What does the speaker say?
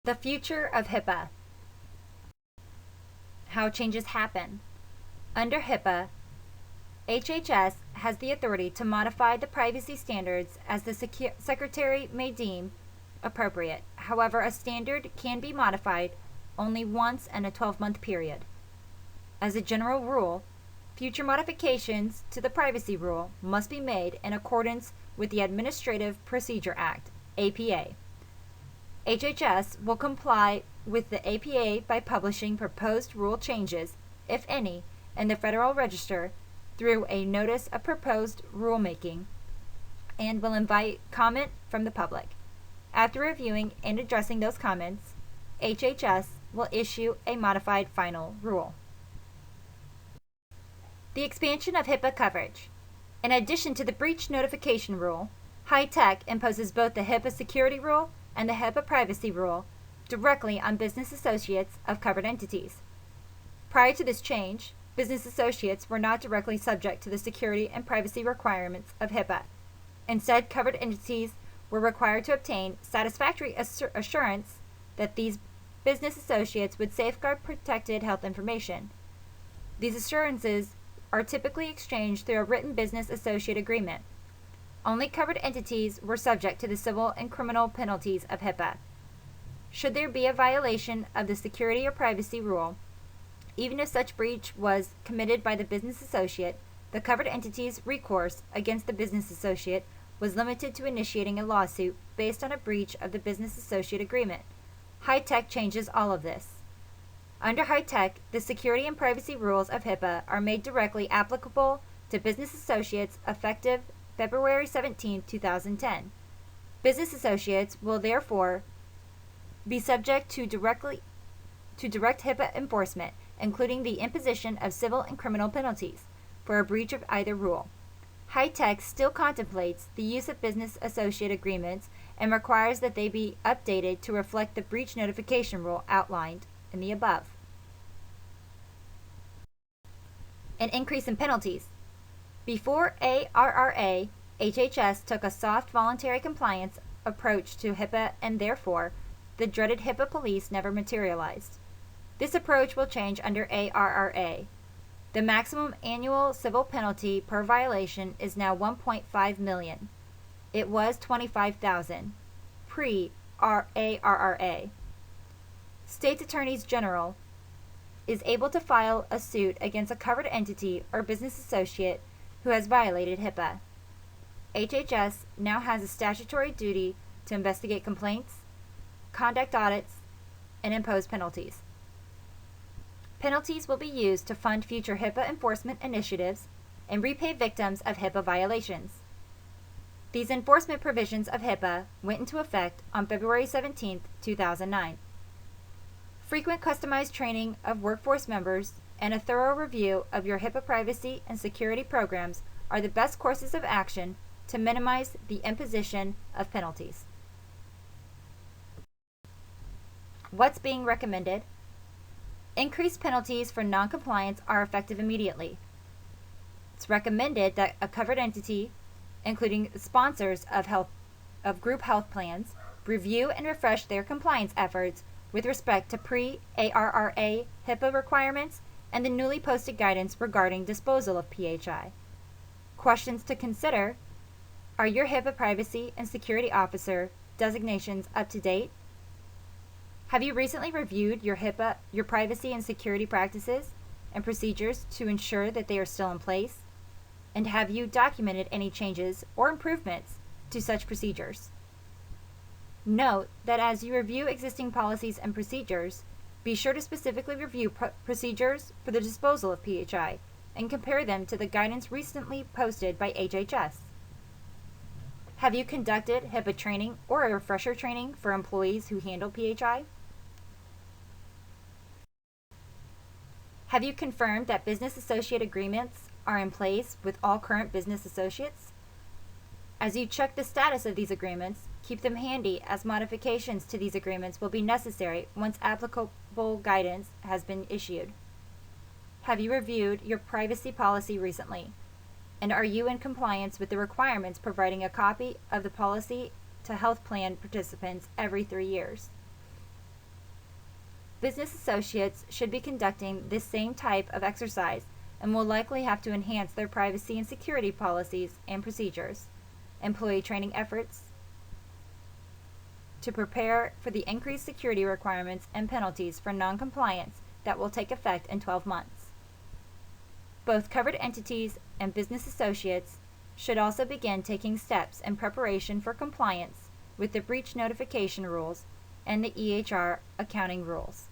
The future of HIPAA. How changes happen. Under HIPAA, HHS has the authority to modify the privacy standards as the Secretary may deem appropriate. However, a standard can be modified only once in a 12-month period. As a general rule, future modifications to the privacy rule must be made in accordance with the Administrative Procedure Act, APA. HHS will comply with the APA by publishing proposed rule changes, if any, in the Federal Register through a Notice of Proposed Rulemaking, and will invite comment from the public. After reviewing and addressing those comments, HHS will issue a modified final rule. The expansion of HIPAA coverage. In addition to the breach notification rule, HITECH imposes both the HIPAA security rule and the HIPAA privacy rule directly on business associates of covered entities. Prior to this change, business associates were not directly subject to the security and privacy requirements of HIPAA. Instead, covered entities were required to obtain satisfactory assurance that these business associates would safeguard protected health information. These assurances are typically exchanged through a written business associate agreement. Only covered entities were subject to the civil and criminal penalties of HIPAA. Should there be a violation of the security or privacy rule, even if such breach was committed by the business associate, the covered entity's recourse against the business associate was limited to initiating a lawsuit based on a breach of the business associate agreement. HITECH changes all of this. Under HITECH, the security and privacy rules of HIPAA are made directly applicable to business associates effective February 17, 2010. Business associates will therefore be subject to direct HIPAA enforcement, including the imposition of civil and criminal penalties for a breach of either rule. HITECH still contemplates the use of business associate agreements and requires that they be updated to reflect the breach notification rule outlined in the above. An increase in penalties. Before ARRA, HHS took a soft voluntary compliance approach to HIPAA, and therefore, the dreaded HIPAA police never materialized. This approach will change under ARRA. The maximum annual civil penalty per violation is now $1.5 million. It was $25,000 pre-ARRA. States Attorneys General is able to file a suit against a covered entity or business associate who has violated HIPAA. HHS now has a statutory duty to investigate complaints, conduct audits, and impose penalties. Penalties will be used to fund future HIPAA enforcement initiatives and repay victims of HIPAA violations. These enforcement provisions of HIPAA went into effect on February 17, 2009. Frequent customized training of workforce members and a thorough review of your HIPAA privacy and security programs are the best courses of action to minimize the imposition of penalties. What's being recommended? Increased penalties for noncompliance are effective immediately. It's recommended that a covered entity, including sponsors of group health plans, review and refresh their compliance efforts with respect to pre-ARRA HIPAA requirements and the newly posted guidance regarding disposal of PHI. Questions to consider: are your HIPAA privacy and security officer designations up to date? Have you recently reviewed your privacy and security practices and procedures to ensure that they are still in place? And have you documented any changes or improvements to such procedures? Note that as you review existing policies and procedures, be sure to specifically review procedures for the disposal of PHI and compare them to the guidance recently posted by HHS. Have you conducted HIPAA training or a refresher training for employees who handle PHI? Have you confirmed that business associate agreements are in place with all current business associates? As you check the status of these agreements, keep them handy as modifications to these agreements will be necessary once applicable guidance has been issued. Have you reviewed your privacy policy recently? And are you in compliance with the requirements providing a copy of the policy to health plan participants every 3 years? Business associates should be conducting this same type of exercise and will likely have to enhance their privacy and security policies and procedures, employee training efforts to prepare for the increased security requirements and penalties for noncompliance that will take effect in 12 months. Both covered entities and business associates should also begin taking steps in preparation for compliance with the breach notification rules and the EHR accounting rules.